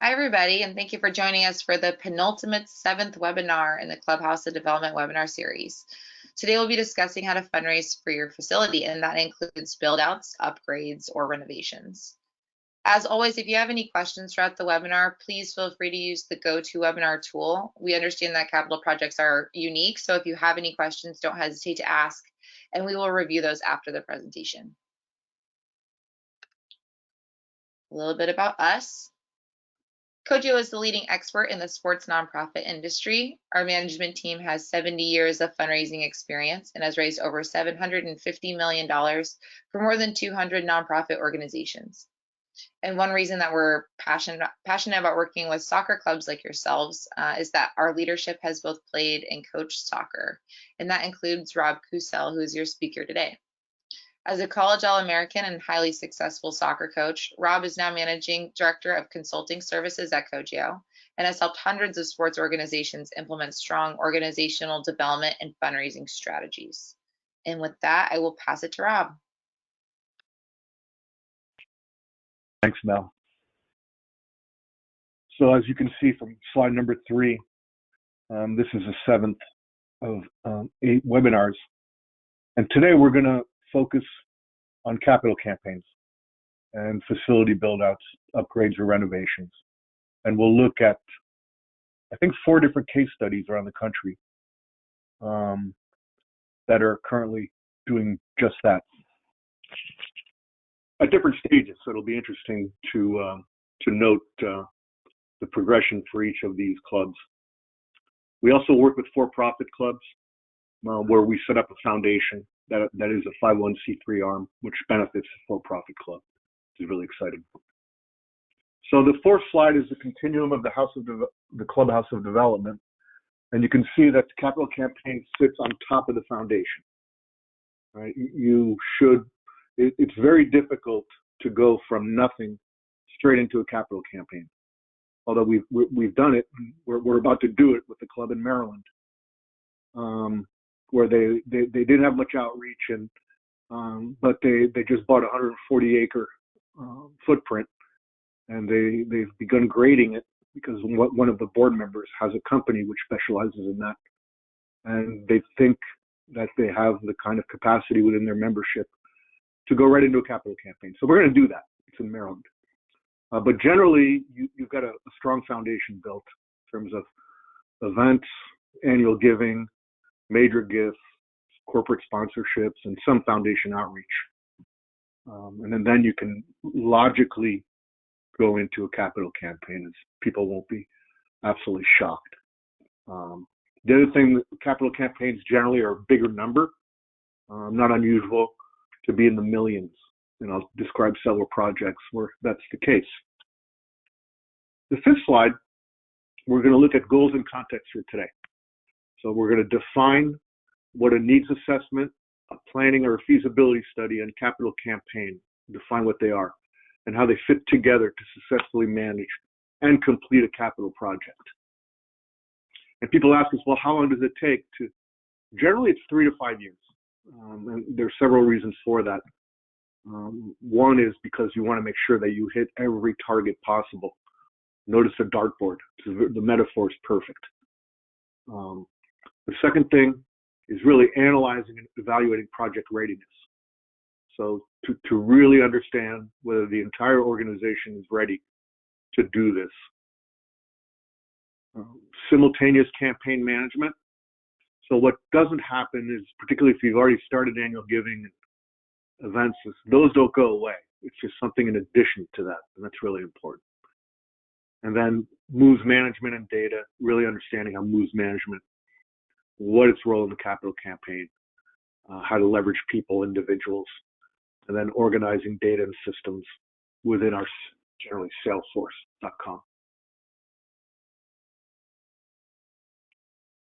Hi, everybody, and thank you for joining us for the penultimate 7th webinar in the Clubhouse of Development webinar series. Today, we'll be discussing how to fundraise for your facility, and that includes build-outs, upgrades, or renovations. As always, if you have any questions throughout the webinar, please feel free to use the GoToWebinar tool. We understand that capital projects are unique, so if you have any questions, don't hesitate to ask, and we will review those after the presentation. A little bit about us. Cogeo is the leading expert in the sports nonprofit industry. Our management team has 70 years of fundraising experience and has raised over $750 million for more than 200 nonprofit organizations. And one reason that we're passionate about working with soccer clubs like yourselves is that our leadership has both played and coached soccer. And that includes Rob Kusel, who is your speaker today. As a college All-American and highly successful soccer coach, Rob is now Managing Director of Consulting Services at Cogeo and has helped hundreds of sports organizations implement strong organizational development and fundraising strategies. And with that, I will pass it to Rob. Thanks, Mel. So as you can see from slide number 3, this is the 7th of 8 webinars. And today we're going to focus on capital campaigns and facility build-outs, upgrades, or renovations. And we'll look at, I think, 4 different case studies around the country that are currently doing just that at different stages. So it'll be interesting to note the progression for each of these clubs. We also work with for-profit clubs where we set up a foundation that is a 501c3 arm, which benefits the for-profit club, which is really exciting. So the 4th slide is the continuum of the clubhouse of development, and you can see that the capital campaign sits on top of the foundation. Right? It's very difficult to go from nothing straight into a capital campaign. Although we've done it, we're about to do it with the club in Maryland. Where they didn't have much outreach, but they just bought a 140-acre footprint, and they've begun grading it because one of the board members has a company which specializes in that, and they think that they have the kind of capacity within their membership to go right into a capital campaign. So we're going to do that. It's in Maryland, but generally you've got a strong foundation built in terms of events, annual giving, major gifts, corporate sponsorships, and some foundation outreach. And then you can logically go into a capital campaign, as people won't be absolutely shocked. The other thing, capital campaigns generally are a bigger number, not unusual to be in the millions. And I'll describe several projects where that's the case. The 5th slide, we're going to look at goals and context for today. So we're going to define what a needs assessment, a planning or a feasibility study, and capital campaign, define what they are and how they fit together to successfully manage and complete a capital project. And people ask us, well, how long does it take to? Generally, it's 3 to 5 years. And there are several reasons for that. One is because you want to make sure that you hit every target possible. Notice a dartboard. The metaphor is perfect. The second thing is really analyzing and evaluating project readiness. So to really understand whether the entire organization is ready to do this. Simultaneous campaign management. So what doesn't happen is, particularly if you've already started annual giving events, those don't go away. It's just something in addition to that, and that's really important. And then moves management and data, really understanding how moves management, what its role in the capital campaign, how to leverage people, individuals, and then organizing data and systems within our generally Salesforce.com.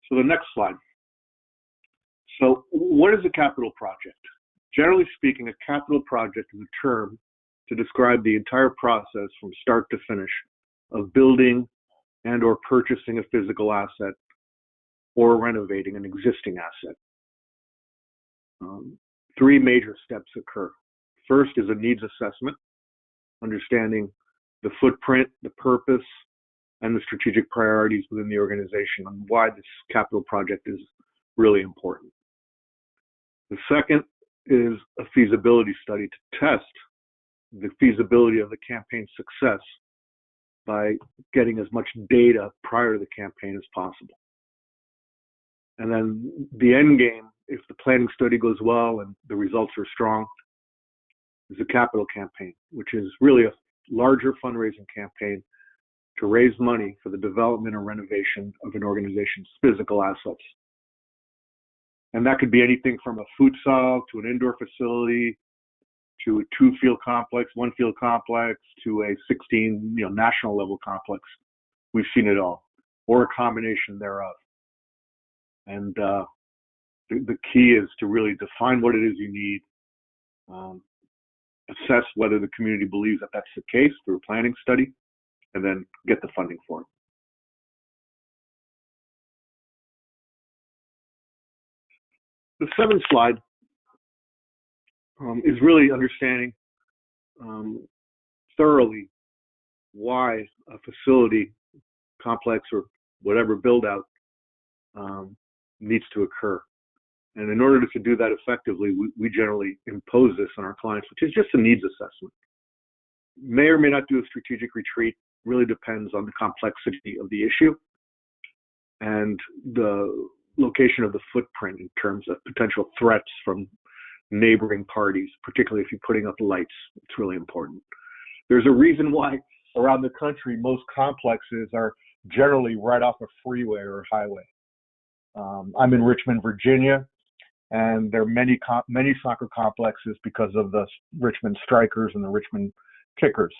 So the next slide. So what is a capital project? Generally speaking, a capital project is a term to describe the entire process from start to finish of building and or purchasing a physical asset or renovating an existing asset. 3 major steps occur. First is a needs assessment, understanding the footprint, the purpose, and the strategic priorities within the organization and why this capital project is really important. The second is a feasibility study to test the feasibility of the campaign's success by getting as much data prior to the campaign as possible. And then the end game, if the planning study goes well and the results are strong, is a capital campaign, which is really a larger fundraising campaign to raise money for the development and renovation of an organization's physical assets. And that could be anything from a futsal to an indoor facility to a 2-field complex, 1-field complex, to a 16 national level complex. We've seen it all, or a combination thereof. And the key is to really define what it is you need, assess whether the community believes that that's the case through a planning study, and then get the funding for it. The seventh slide is really understanding thoroughly why a facility, complex, or whatever build out needs to occur. And in order to do that effectively, we generally impose this on our clients, which is just a needs assessment. May or may not do a strategic retreat, really depends on the complexity of the issue and the location of the footprint in terms of potential threats from neighboring parties, particularly if you're putting up lights. It's really important. There's a reason why around the country most complexes are generally right off a freeway or a highway. I'm in Richmond, Virginia, and there are many soccer complexes because of the Richmond Strikers and the Richmond Kickers.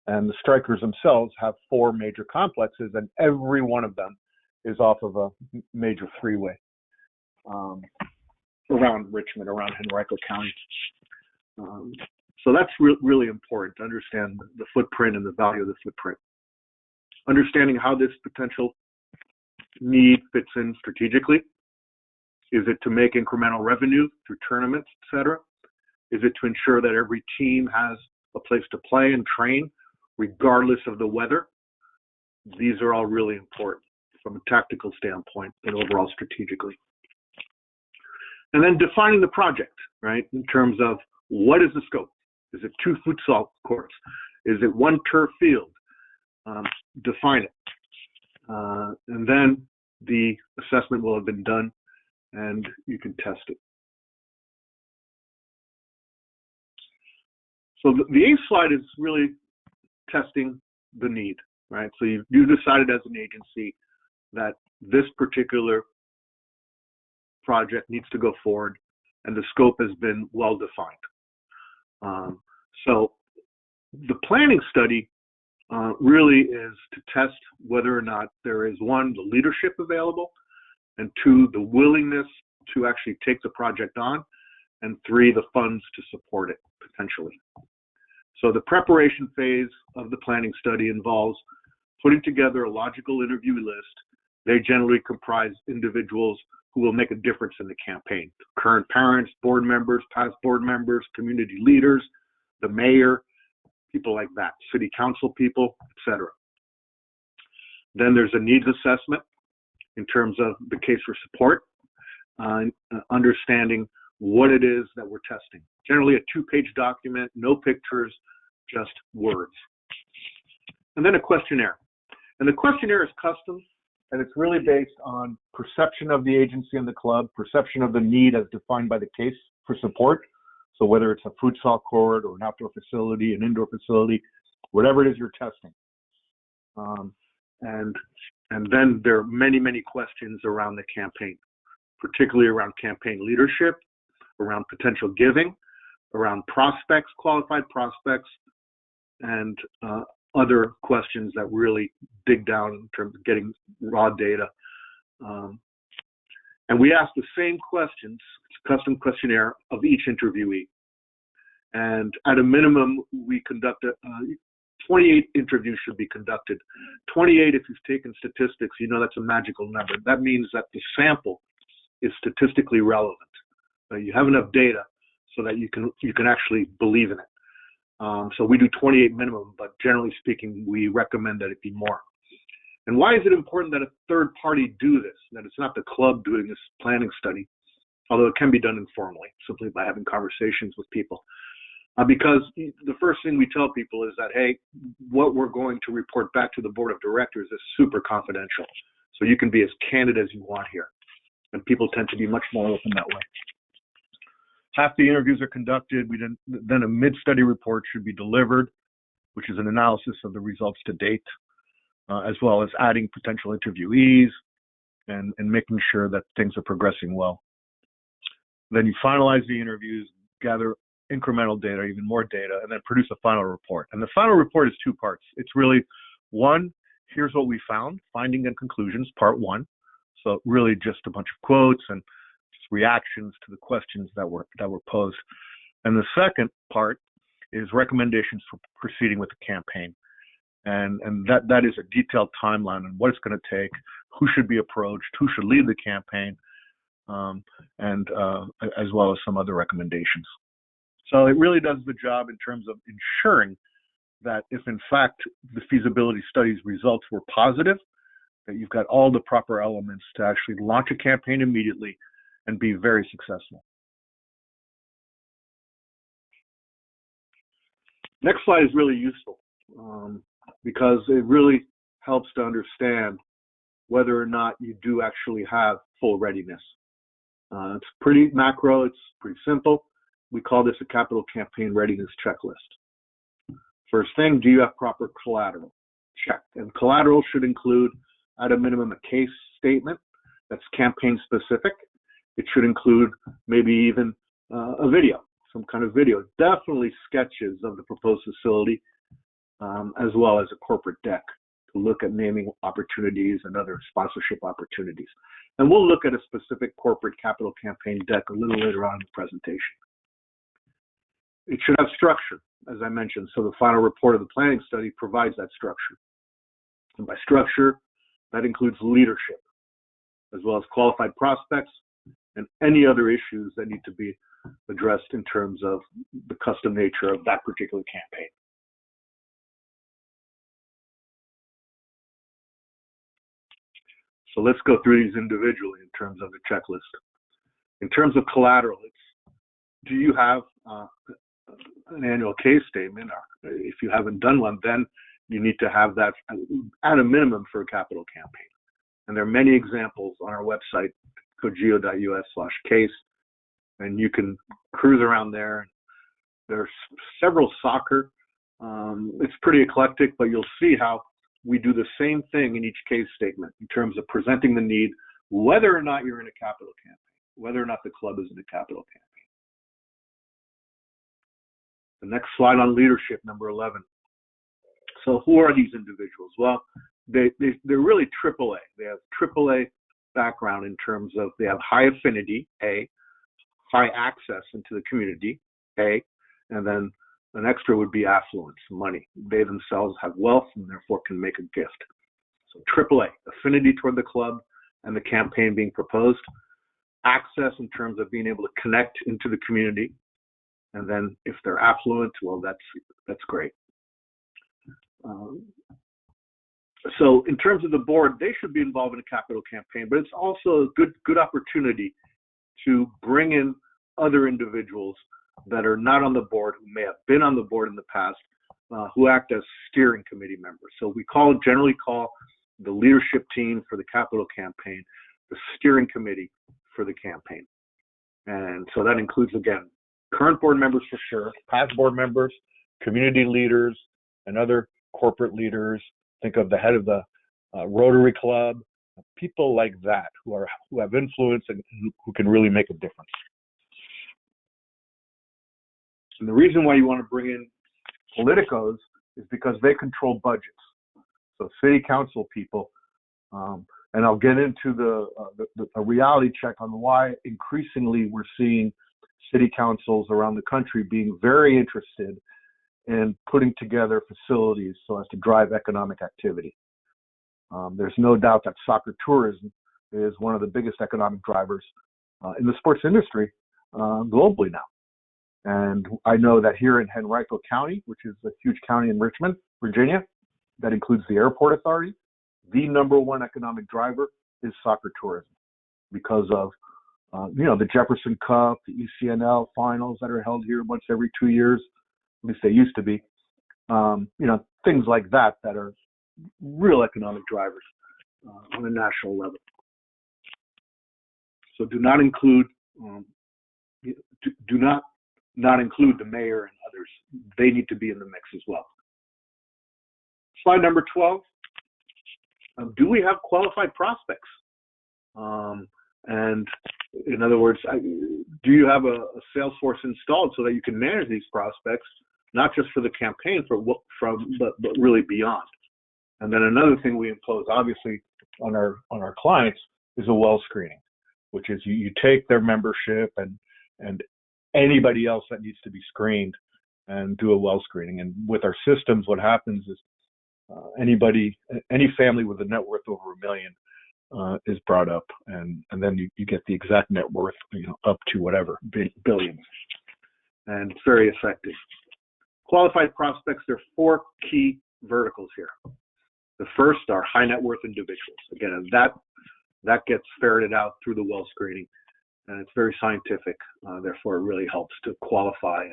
And the Strikers themselves have 4 major complexes, and every one of them is off of a major freeway around Richmond, around Henrico County. So that's really important to understand the footprint and the value of the footprint. Understanding how this potential need fits in strategically. Is it to make incremental revenue through tournaments, et cetera? Is it to ensure that every team has a place to play and train, regardless of the weather? These are all really important from a tactical standpoint and overall strategically. And then defining the project, right, in terms of what is the scope? Is it 2 futsal courts? Is it 1 turf field? Define it. And then the assessment will have been done and you can test it. So the 8th slide is really testing the need, right? So you decided as an agency that this particular project needs to go forward and the scope has been well defined. So the planning study really is to test whether or not there is, 1, the leadership available, and 2, the willingness to actually take the project on, and 3, the funds to support it potentially. So the preparation phase of the planning study involves putting together a logical interview list. They generally comprise individuals who will make a difference in the campaign: current parents, board members, past board members, community leaders, the mayor, people like that, city council people, etc. Then there's a needs assessment in terms of the case for support, understanding what it is that we're testing. Generally a 2-page document, no pictures, just words. And then a questionnaire. And the questionnaire is custom, and it's really based on perception of the agency and the club, perception of the need as defined by the case for support. So whether it's a futsal court or an outdoor facility, an indoor facility, whatever it is you're testing. And then there are many, many questions around the campaign, particularly around campaign leadership, around potential giving, around prospects, qualified prospects, and other questions that really dig down in terms of getting raw data. And we ask the same questions, custom questionnaire, of each interviewee. And at a minimum, we conduct 28 interviews should be conducted. 28, if you've taken statistics, you know that's a magical number. That means that the sample is statistically relevant. You have enough data so that you can actually believe in it. So we do 28 minimum, but generally speaking, we recommend that it be more. And why is it important that a third party do this, that it's not the club doing this planning study, although it can be done informally, simply by having conversations with people? Because the first thing we tell people is that, hey, what we're going to report back to the board of directors is super confidential. So you can be as candid as you want here. And people tend to be much more open that way. Half the interviews are conducted. Then a mid-study report should be delivered, which is an analysis of the results to date, as well as adding potential interviewees and making sure that things are progressing well. Then you finalize the interviews, gather incremental data, even more data, and then produce a final report. And the final report is two parts. It's really, one, here's what we found, finding and conclusions, part one. So really just a bunch of quotes and just reactions to the questions that were posed. And the second part is recommendations for proceeding with the campaign. And that is a detailed timeline on what it's going to take, who should be approached, who should lead the campaign, and as well as some other recommendations. So it really does the job in terms of ensuring that if in fact the feasibility study's results were positive, that you've got all the proper elements to actually launch a campaign immediately and be very successful. Next slide is really useful because it really helps to understand whether or not you do actually have full readiness. It's pretty macro, it's pretty simple. We call this a capital campaign readiness checklist. First thing, do you have proper collateral? Check. And collateral should include, at a minimum, a case statement that's campaign specific. It should include maybe even a video, some kind of video. Definitely sketches of the proposed facility, as well as a corporate deck to look at naming opportunities and other sponsorship opportunities. And we'll look at a specific corporate capital campaign deck a little later on in the presentation. It should have structure, as I mentioned, so the final report of the planning study provides that structure. And by structure, that includes leadership, as well as qualified prospects and any other issues that need to be addressed in terms of the custom nature of that particular campaign. So let's go through these individually in terms of the checklist. In terms of collateral, it's, do you have an annual case statement? If you haven't done one, then you need to have that at a minimum for a capital campaign. And there are many examples on our website, cogeo.us/case, and you can cruise around there. There's several soccer. It's pretty eclectic, but you'll see how we do the same thing in each case statement in terms of presenting the need, whether or not you're in a capital campaign, whether or not the club is in a capital campaign. The next slide on leadership, number 11. So who are these individuals? Well, they're really AAA. They have AAA background in terms of they have high affinity, A, high access into the community, A, and then an extra would be affluence, money. They themselves have wealth and therefore can make a gift. So AAA, affinity toward the club and the campaign being proposed, access in terms of being able to connect into the community, and then if they're affluent, well, that's great. So in terms of the board, they should be involved in a capital campaign, but it's also a good opportunity to bring in other individuals that are not on the board, who may have been on the board in the past, who act as steering committee members. So we generally call the leadership team for the capital campaign the steering committee for the campaign. And so that includes, again, current board members for sure, past board members, community leaders, and other corporate leaders. Think of the head of the Rotary Club, people like that who have influence and who can really make a difference. And the reason why you want to bring in politicos is because they control budgets. So city council people, and I'll get into a reality check on why increasingly we're seeing city councils around the country being very interested in putting together facilities so as to drive economic activity. There's no doubt that soccer tourism is one of the biggest economic drivers in the sports industry globally now. And I know that here in Henrico County, which is a huge county in Richmond, Virginia, that includes the airport authority, the #1 economic driver is soccer tourism because of the Jefferson Cup, the ECNL finals that are held here once every 2 years. At least they used to be. Things like that are real economic drivers on a national level. So do not include not include the mayor and others. They need to be in the mix as well. Slide number 12. Do we have qualified prospects? And in other words, do you have a sales force installed so that you can manage these prospects, not just for the campaign, but really beyond? And then another thing we impose, obviously, on our clients is a well screening, which is you take their membership and anybody else that needs to be screened and do a well screening. And with our systems, what happens is any family with a net worth over $1 million is brought up, and then you get the exact net worth, up to whatever billions, and it's very effective. Qualified prospects, there are 4 key verticals here. The first are high net worth individuals. Again, that gets ferreted out through the well screening, and it's very scientific. Therefore, it really helps to qualify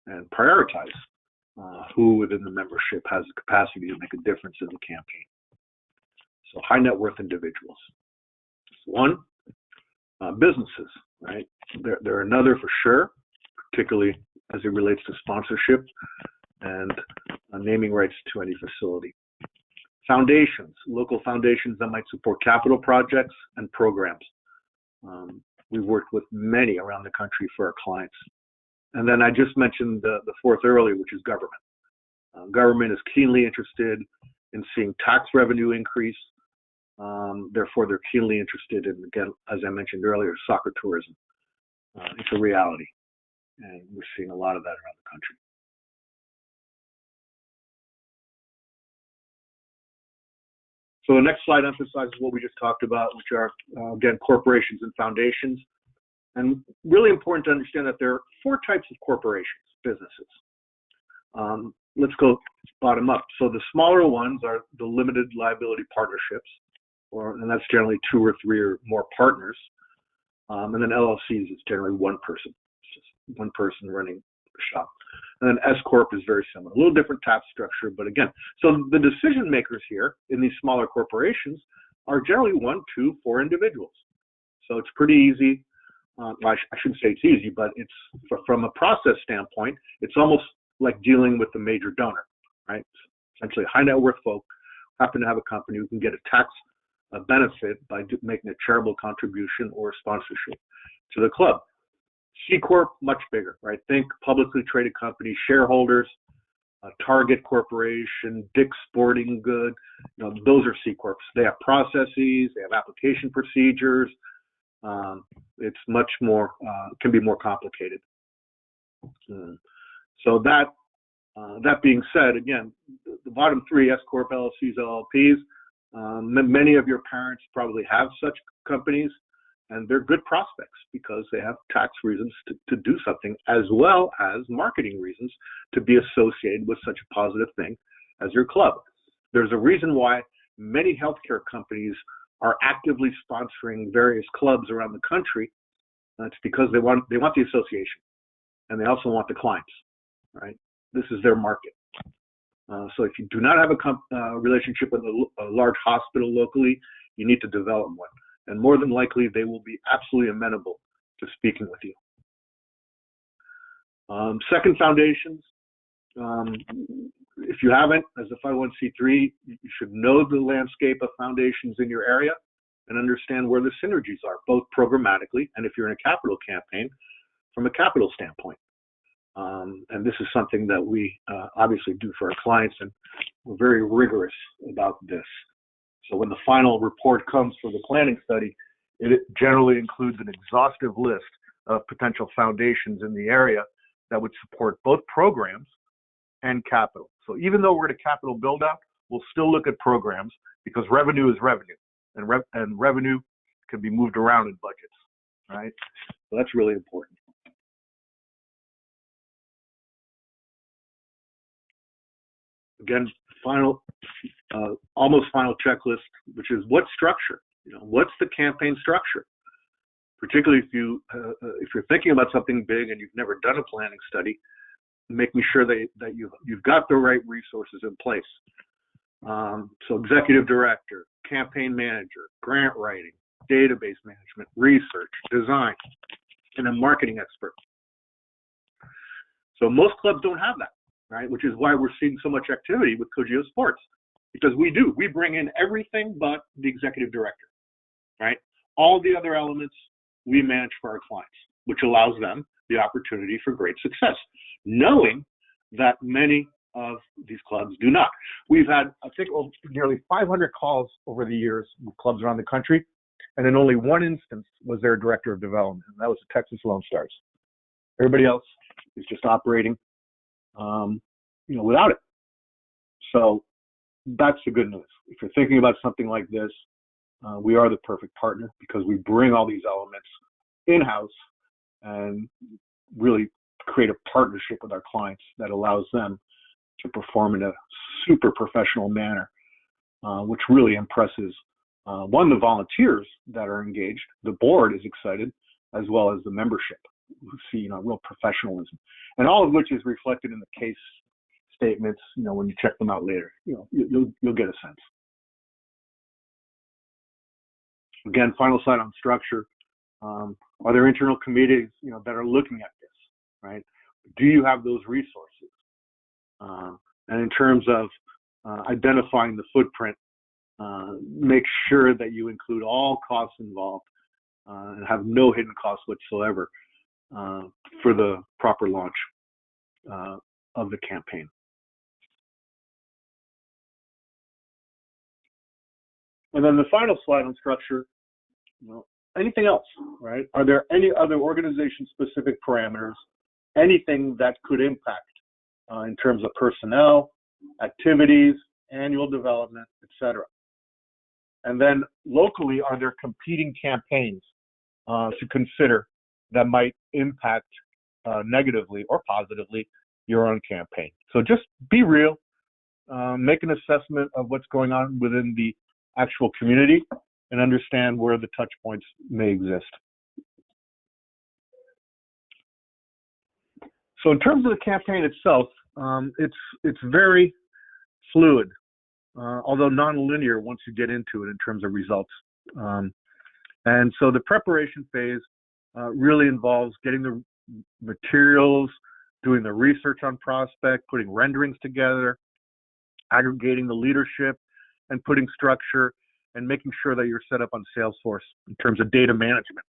and prioritize who within the membership has the capacity to make a difference in the campaign. So high net worth individuals. One, businesses, right? They're another for sure, particularly as it relates to sponsorship and naming rights to any facility. Foundations, local foundations that might support capital projects and programs. We've worked with many around the country for our clients. And then I just mentioned the 4th earlier, which is government. Government is keenly interested in seeing tax revenue increase. Therefore, they're keenly interested in, again, as I mentioned earlier, soccer tourism. It's a reality, and we're seeing a lot of that around the country. So the next slide emphasizes what we just talked about, which are, again, corporations and foundations. And really important to understand that there are 4 types of corporations, businesses. Let's go bottom up. So the smaller ones are the limited liability partnerships, and that's generally 2 or 3 or more partners. And then LLCs is generally one person. It's just one person running the shop. And then S Corp is very similar, a little different tax structure, but again, so the decision makers here in these smaller corporations are generally 1, 2, 4 individuals. So it's pretty easy. I shouldn't say it's easy, but it's from a process standpoint, it's almost like dealing with a major donor, right? Essentially, high net worth folk happen to have a company who can get a tax benefit by making a charitable contribution or sponsorship to the club. C Corp, much bigger, right? Think publicly traded company, shareholders, Target Corporation, Dick's Sporting Good, those are C Corps. They have processes, they have application procedures. It's much more, can be more complicated. So that being said, again, the bottom 3, S Corp, LLCs, LLPs, many of your parents probably have such companies, and they're good prospects because they have tax reasons to do something, as well as marketing reasons to be associated with such a positive thing as your club. There's a reason why many healthcare companies are actively sponsoring various clubs around the country. It's because they want the association, and they also want the clients, right? This is their market. So if you do not have a relationship with a large hospital locally, you need to develop one. And more than likely, they will be absolutely amenable to speaking with you. Second, foundations. If you haven't, as a 501c3, you should know the landscape of foundations in your area and understand where the synergies are, both programmatically and if you're in a capital campaign, from a capital standpoint. And this is something that we obviously do for our clients, and we're very rigorous about this. So when the final report comes for the planning study, it generally includes an exhaustive list of potential foundations in the area that would support both programs and capital. So even though we're at a capital build out, we'll still look at programs because revenue is revenue, and revenue can be moved around in budgets, right? So that's really important. Again, final, almost final checklist, which is what structure? What's the campaign structure? Particularly if you're thinking about something big and you've never done a planning study, making sure that you've got the right resources in place. So executive director, campaign manager, grant writing, database management, research, design, and a marketing expert. So most clubs don't have that, right? Which is why we're seeing so much activity with Cogeo Sports, because we bring in everything but the executive director, right? All the other elements we manage for our clients, which allows them the opportunity for great success, knowing that many of these clubs do not. We've had, I think, nearly 500 calls over the years with clubs around the country, and in only one instance was there a director of development, and that was the Texas Lone Stars. Everybody else is just operating, without it. So that's the good news. If you're thinking about something like this, we are the perfect partner because we bring all these elements in-house and really create a partnership with our clients that allows them to perform in a super professional manner, which really impresses, the volunteers that are engaged, the board is excited, as well as the membership who see, real professionalism, and all of which is reflected in the case statements, when you check them out later, you'll get a sense. Again, final slide on structure. Are there internal committees, that are looking at this, right? Do you have those resources? And in terms of identifying the footprint, make sure that you include all costs involved and have no hidden costs whatsoever for the proper launch of the campaign. And then the final slide on structure, anything else, right? Are there any other organization-specific parameters, anything that could impact in terms of personnel, activities, annual development, etc.? And then locally, are there competing campaigns to consider that might impact negatively or positively your own campaign? So just be real, make an assessment of what's going on within the actual community and understand where the touch points may exist. So in terms of the campaign itself, it's very fluid, although non-linear once you get into it in terms of results. And so the preparation phase really involves getting the materials, doing the research on prospect, putting renderings together, aggregating the leadership, and putting structure and making sure that you're set up on Salesforce in terms of data management.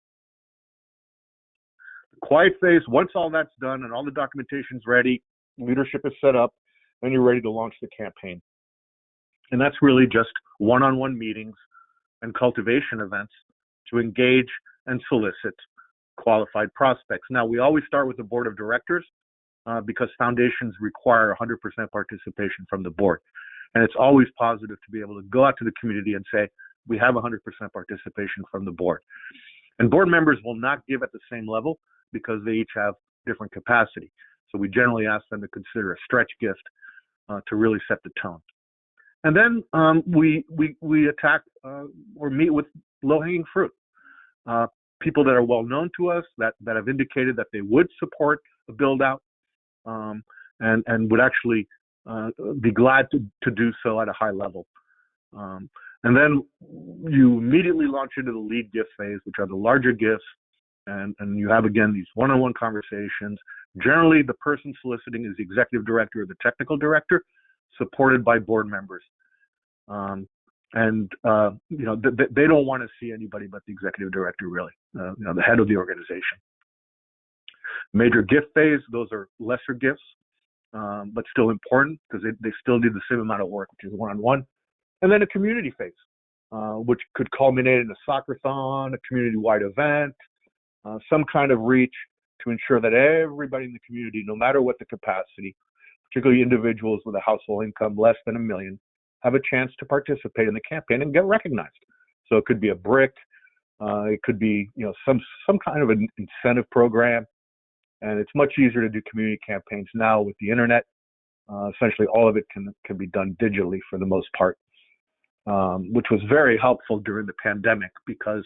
The quiet phase, once all that's done and all the documentation's ready, leadership is set up, then you're ready to launch the campaign. And that's really just one-on-one meetings and cultivation events to engage and solicit qualified prospects. Now, we always start with the board of directors because foundations require 100% participation from the board. And it's always positive to be able to go out to the community and say, we have 100% participation from the board. And board members will not give at the same level because they each have different capacity. So we generally ask them to consider a stretch gift to really set the tone. And then we attack or meet with low-hanging fruit. People that are well known to us, that have indicated that they would support a build-out and would actually be glad to do so at a high level. And then you immediately launch into the lead gift phase, which are the larger gifts, and you have, again, these one-on-one conversations. Generally, the person soliciting is the executive director or the technical director, supported by board members. They don't want to see anybody but the executive director, really, the head of the organization. Major gift phase, those are lesser gifts, but still important because they still do the same amount of work, which is one-on-one. And then a community phase, which could culminate in a soccer-thon, a community-wide event, some kind of reach to ensure that everybody in the community, no matter what the capacity, particularly individuals with a household income less than $1 million, have a chance to participate in the campaign and get recognized. So it could be a brick, it could be some kind of an incentive program, and it's much easier to do community campaigns now with the internet Essentially, all of it can be done digitally for the most part, which was very helpful during the pandemic because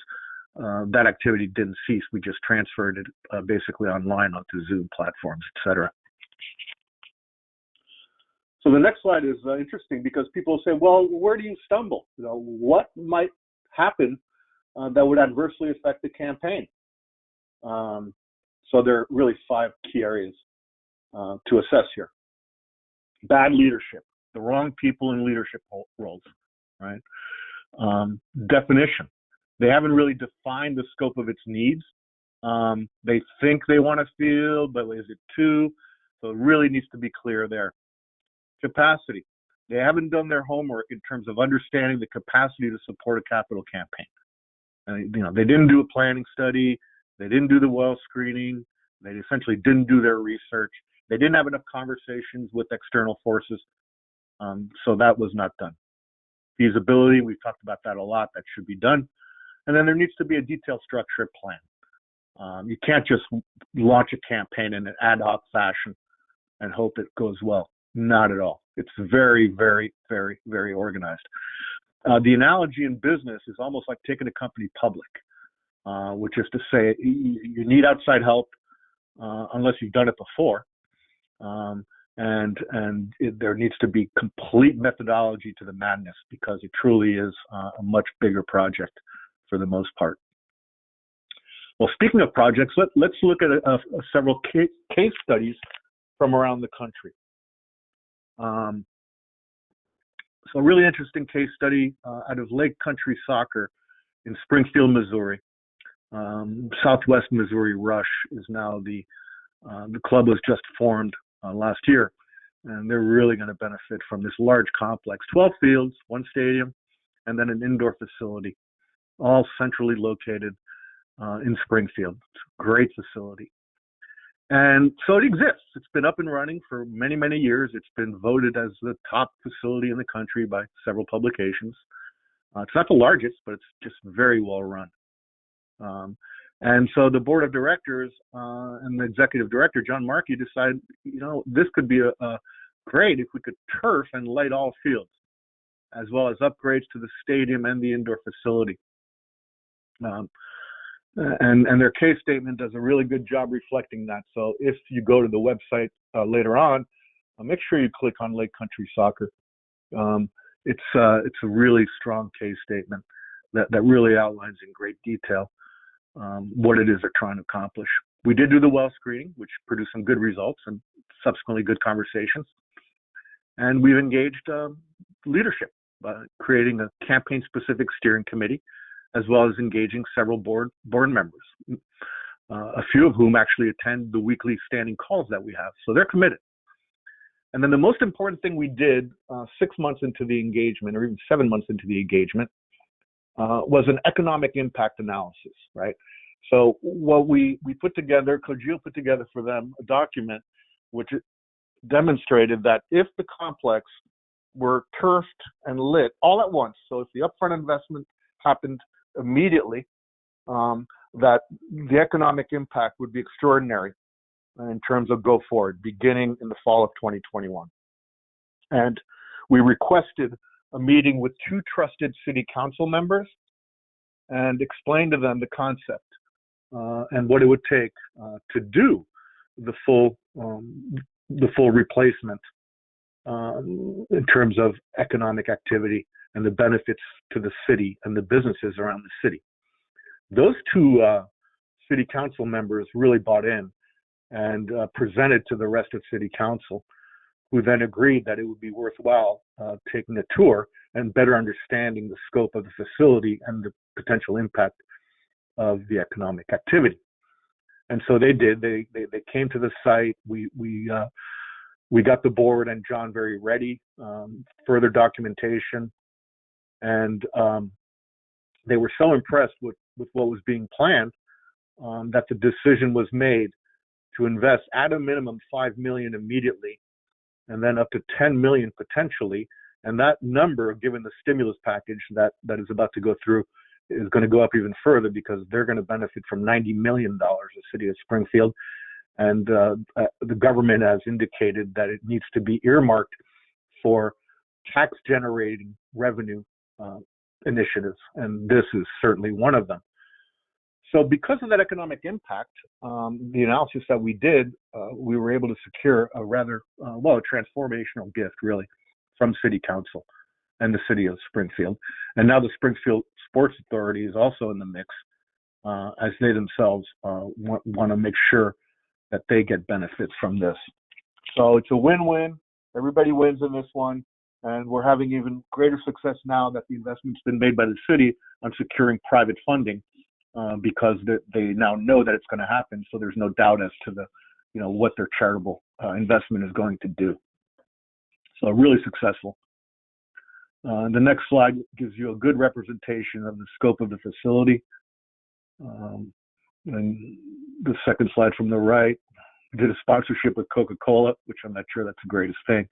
that activity didn't cease. We just transferred it basically online onto Zoom platforms, etc. So the next slide is interesting because people say, well, where do you stumble? What might happen that would adversely affect the campaign? So there are really 5 key areas to assess here. Bad leadership, the wrong people in leadership roles, right? Definition. They haven't really defined the scope of its needs. They think they want to field, but is it too? So it really needs to be clear there. Capacity. They haven't done their homework in terms of understanding the capacity to support a capital campaign. And, they didn't do a planning study. They didn't do the well screening. They essentially didn't do their research. They didn't have enough conversations with external forces. So that was not done. Feasibility, we've talked about that a lot. That should be done. And then there needs to be a detailed structured plan. You can't just launch a campaign in an ad hoc fashion and hope it goes well. Not at all. It's very, very, very, very organized. The analogy in business is almost like taking a company public, which is to say you need outside help unless you've done it before. There needs to be complete methodology to the madness because it truly is a much bigger project for the most part. Well, speaking of projects, let's look at several case studies from around the country. So a really interesting case study out of Lake Country Soccer in Springfield, Missouri. Southwest Missouri Rush is now the club was just formed last year, and they're really going to benefit from this large complex, 12 fields, 1 stadium, and then an indoor facility, all centrally located in Springfield. It's a great facility. And so it exists. It's been up and running for many, many years. It's been voted as the top facility in the country by several publications. It's not the largest, but it's just very well run. And so the board of directors and the executive director, John Markey, decided, this could be a great if we could turf and light all fields, as well as upgrades to the stadium and the indoor facility. And their case statement does a really good job reflecting that. So if you go to the website later on, make sure you click on Lake Country Soccer. It's a really strong case statement that really outlines in great detail what it is they're trying to accomplish. We did do the well screening, which produced some good results and subsequently good conversations. And we've engaged leadership by creating a campaign-specific steering committee, as well as engaging several board members, a few of whom actually attend the weekly standing calls that we have. So they're committed. And then the most important thing we did 6 months into the engagement, or even 7 months into the engagement, was an economic impact analysis, right? So what we put together, Cogeo put together for them a document which demonstrated that if the complex were turfed and lit all at once, so if the upfront investment happened immediately, that the economic impact would be extraordinary in terms of go forward, beginning in the fall of 2021. And we requested a meeting with 2 trusted city council members and explained to them the concept and what it would take to do the full replacement in terms of economic activity and the benefits to the city and the businesses around the city. Those 2 city council members really bought in and presented to the rest of city council, who then agreed that it would be worthwhile taking a tour and better understanding the scope of the facility and the potential impact of the economic activity. And so they did. They came to the site. We got the board and John very ready, further documentation, and they were so impressed with what was being planned that the decision was made to invest at a minimum $5 million immediately, and then up to $10 million potentially. And that number, given the stimulus package that is about to go through, is going to go up even further because they're going to benefit from $90 million, the city of Springfield. And the government has indicated that it needs to be earmarked for tax-generating revenue initiatives, and this is certainly one of them. So because of that economic impact, the analysis that we did, we were able to secure a rather, a transformational gift, really, from City Council and the City of Springfield. And now the Springfield Sports Authority is also in the mix, as they themselves want to make sure that they get benefits from this. So it's a win-win. Everybody wins in this one. And we're having even greater success now that the investment's been made by the city on securing private funding, because they now know that it's going to happen. So there's no doubt as to what their charitable investment is going to do. So really successful. The next slide gives you a good representation of the scope of the facility. And the second slide from the right, we did a sponsorship with Coca-Cola, which I'm not sure that's the greatest thing.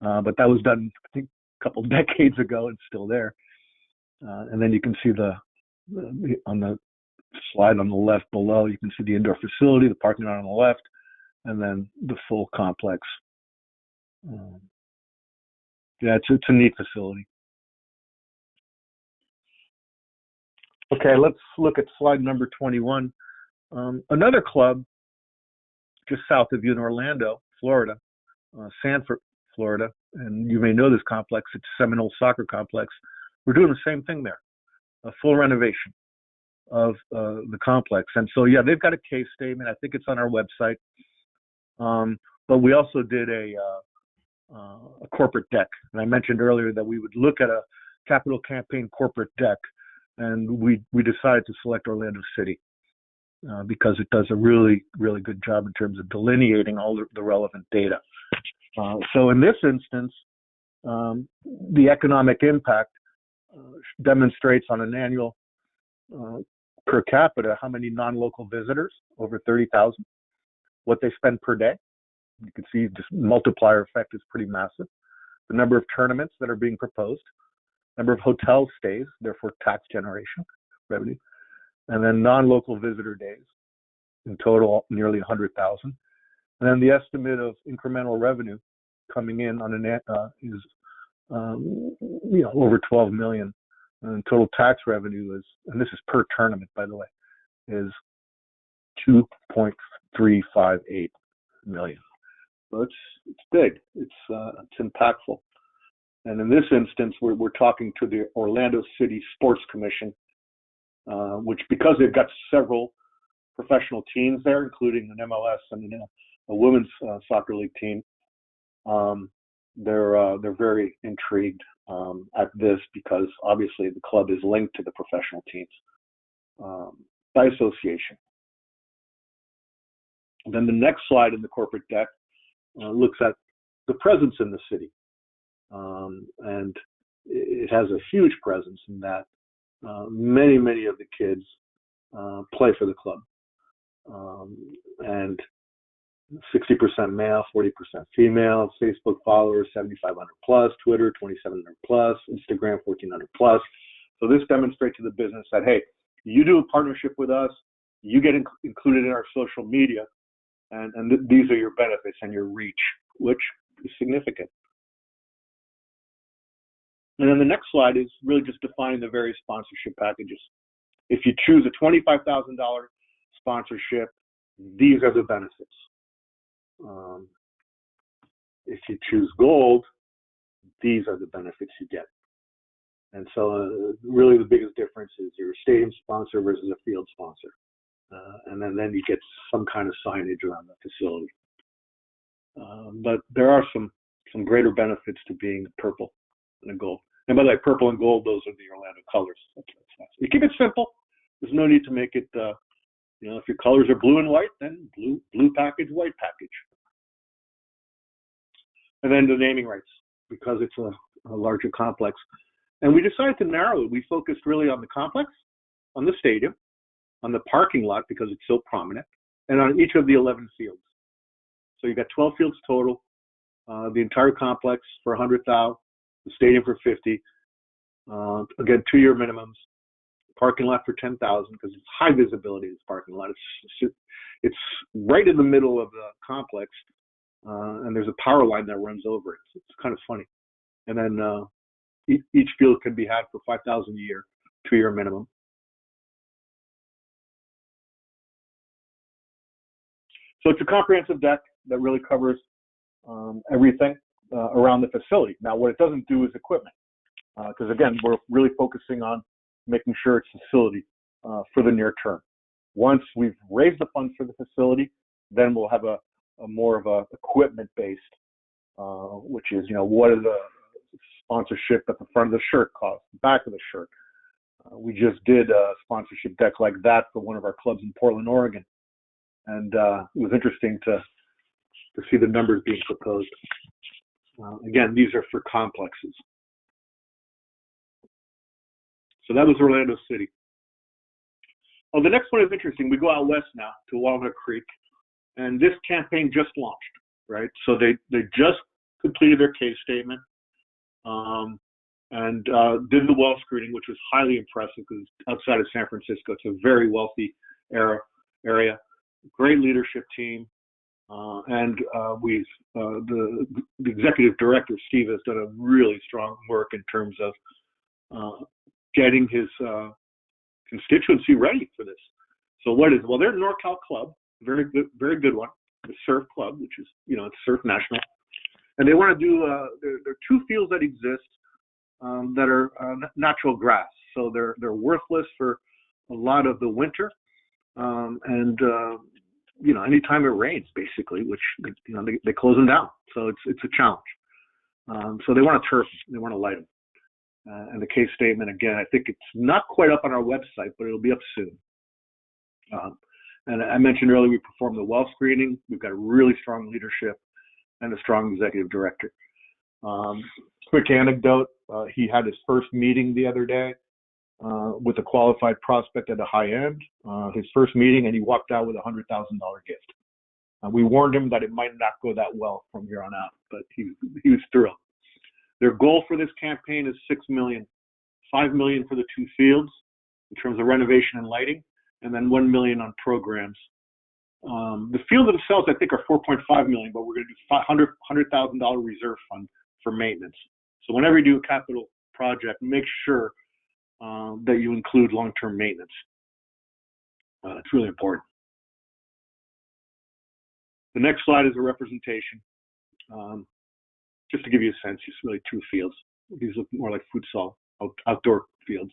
But that was done, I think, a couple of decades ago. It's still there. And then you can see on the slide on the left below, you can see the indoor facility, the parking lot on the left, and then the full complex. It's a neat facility. Okay, let's look at slide number 21. Another club just south of you in Orlando, Florida, Sanford, Florida, and you may know this complex, it's Seminole Soccer Complex. We're doing the same thing there, a full renovation of the complex. And so, they've got a case statement. I think it's on our website. But we also did a corporate deck. And I mentioned earlier that we would look at a capital campaign corporate deck, and we decided to select Orlando City because it does a really, really good job in terms of delineating all the relevant data. So in this instance, the economic impact demonstrates on an annual per capita how many non-local visitors, over 30,000, what they spend per day. You can see this multiplier effect is pretty massive. The number of tournaments that are being proposed, number of hotel stays, therefore tax generation revenue, and then non-local visitor days, in total nearly 100,000. And then the estimate of incremental revenue coming in on is over 12 million. And total tax revenue is, and this is per tournament, by the way, is 2.358 million. So it's big. It's impactful. And in this instance, we're talking to the Orlando City Sports Commission, which, because they've got several professional teams there, including an MLS and a women's soccer league team, they're very intrigued at this because obviously the club is linked to the professional teams by association. And then the next slide in the corporate deck looks at the presence in the city. And it has a huge presence in that many of the kids play for the club. And 60% male, 40% female, Facebook followers 7,500 plus, Twitter 2,700 plus, Instagram 1,400 plus. So this demonstrates to the business that, hey, you do a partnership with us, you get included in our social media, and these are your benefits and your reach, which is significant. And then the next slide is really just defining the various sponsorship packages. If you choose a $25,000 sponsorship, these are the benefits. If you choose gold, these are the benefits you get. And so really the biggest difference is you're a stadium sponsor versus a field sponsor. And then you get some kind of signage around the facility. But there are some greater benefits to being purple and gold. And by the way, purple and gold, those are the Orlando colors. That's nice. You keep it simple. There's no need to make it, if your colors are blue and white, then blue package, white package. And then the naming rights, because it's a larger complex. And we decided to narrow it. We focused really on the complex, on the stadium, on the parking lot because it's so prominent, and on each of the 11 fields. So you've got 12 fields total, the entire complex for 100,000, the stadium for 50. Again, 2-year minimums, parking lot for 10,000 because it's high visibility. This parking lot. It's right in the middle of the complex, and there's a power line that runs over it. So it's kind of funny. And then each field can be had for 5,000 a year, 2-year minimum. So it's a comprehensive deck that really covers everything around the facility. Now, what it doesn't do is equipment, because again, we're really focusing on making sure it's facility for the near term. Once we've raised the funds for the facility, then we'll have a more of a equipment-based, which is, what is the sponsorship at the front of the shirt cost, the back of the shirt. We just did a sponsorship deck like that for one of our clubs in Portland, Oregon. And it was interesting to see the numbers being proposed. Again, these are for complexes. So that was Orlando City. Oh, the next one is interesting. We go out west now to Walnut Creek, and this campaign just launched, right? So they just completed their case statement and did the well screening, which was highly impressive because outside of San Francisco, it's a very wealthy area. Great leadership team, and the executive director Steve has done a really strong work in terms of getting his constituency ready for this. So what is? Well, they're a NorCal club, very good one, the Surf Club, which is it's Surf National, and they want to do. There are 2 fields that exist that are natural grass, so they're worthless for a lot of the winter. And anytime it rains, basically, which they close them down, so it's a challenge. So they want to turf them, they want to light them, and the case statement again. I think it's not quite up on our website, but it'll be up soon. And I mentioned earlier we performed the well screening. We've got a really strong leadership and a strong executive director. Quick anecdote: he had his first meeting the other day. With a qualified prospect at a high end, his first meeting, and he walked out with a $100,000 gift. We warned him that it might not go that well from here on out, but he was thrilled. Their goal for this campaign is $6 million, $5 million for the 2 fields in terms of renovation and lighting, and then $1 million on programs. The fields themselves, I think, are $4.5 million, but we're going to do $100,000 reserve fund for maintenance. So whenever you do a capital project, make sure that you include long-term maintenance. It's really important. The next slide is a representation. Just to give you a sense, it's really 2 fields. These look more like futsal, outdoor fields.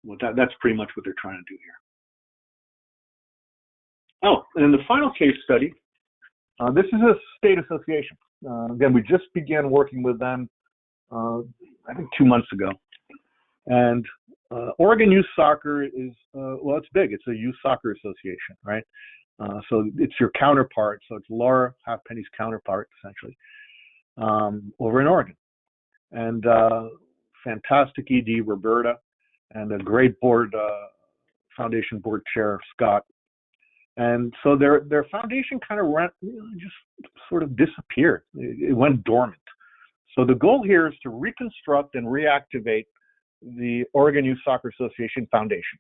Well, that's pretty much what they're trying to do here. Oh, and then the final case study, this is a state association. Again, we just began working with them, I think 2 months ago. And Oregon Youth Soccer is, it's big. It's a youth soccer association, right? So it's your counterpart. So it's Laura Halfpenny's counterpart, essentially, over in Oregon. And fantastic ED, Roberta, and a great foundation board chair, Scott. And so their foundation kind of just sort of disappeared. It went dormant. So the goal here is to reconstruct and reactivate the Oregon Youth Soccer Association Foundation.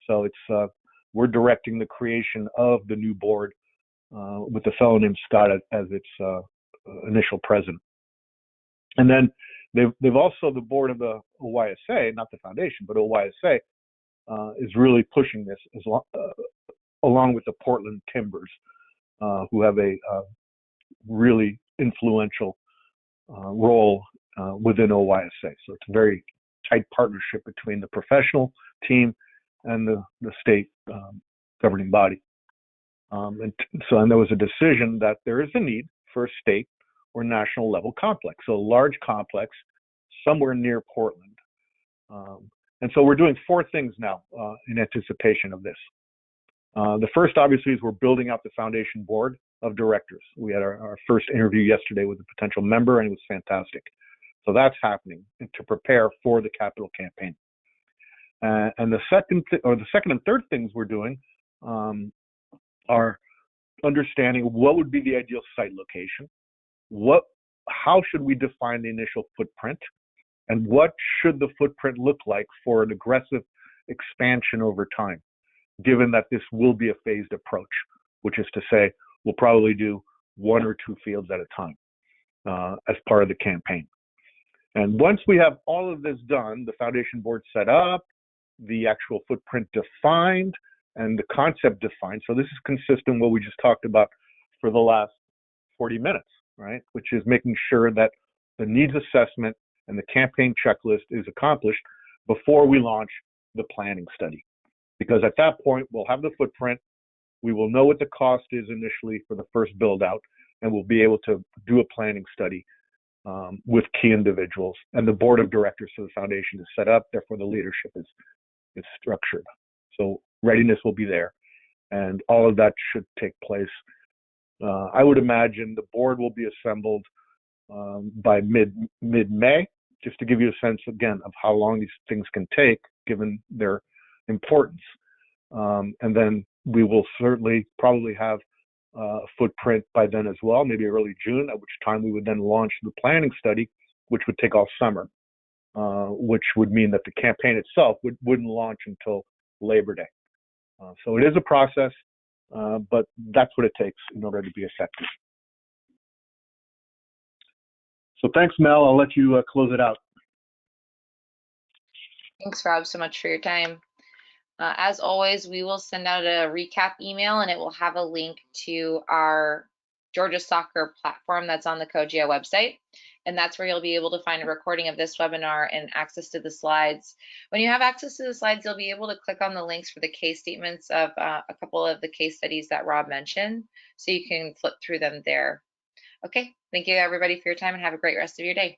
So it's we're directing the creation of the new board with a fellow named Scott as its initial president. And then they've also, the board of the OYSA, not the foundation, but OYSA, is really pushing this along with the Portland Timbers, who have a really influential role within OYSA. So it's a very tight partnership between the professional team and the state governing body. And there was a decision that there is a need for a state or national level complex, so a large complex somewhere near Portland. And so we're doing 4 things now in anticipation of this. The first, obviously, is we're building out the foundation board of directors. We had our first interview yesterday with a potential member, and it was fantastic. So that's happening to prepare for the capital campaign. And the second and third things we're doing are understanding what would be the ideal site location, how should we define the initial footprint, and what should the footprint look like for an aggressive expansion over time, given that this will be a phased approach, which is to say we'll probably do 1 or 2 fields at a time as part of the campaign. And once we have all of this done, the foundation board set up, the actual footprint defined, and the concept defined. So this is consistent with what we just talked about for the last 40 minutes, right? Which is making sure that the needs assessment and the campaign checklist is accomplished before we launch the planning study. Because at that point, we'll have the footprint, we will know what the cost is initially for the first build out, and we'll be able to do a planning study with key individuals. And the board of directors for the foundation is set up, therefore the leadership is structured. So readiness will be there, and all of that should take place. I would imagine the board will be assembled by mid-May, just to give you a sense again of how long these things can take given their importance. And then we will certainly probably have a footprint by then as well, maybe early June, at which time we would then launch the planning study, which would take all summer, which would mean that the campaign itself wouldn't launch until Labor Day. So it is a process, but that's what it takes in order to be effective. So thanks, Mel. I'll let you close it out. Thanks, Rob, so much for your time. As always, we will send out a recap email, and it will have a link to our Georgia Soccer platform that's on the Cogeo website. And that's where you'll be able to find a recording of this webinar and access to the slides. When you have access to the slides, you'll be able to click on the links for the case statements of a couple of the case studies that Rob mentioned, so you can flip through them there. Okay, thank you everybody for your time, and have a great rest of your day.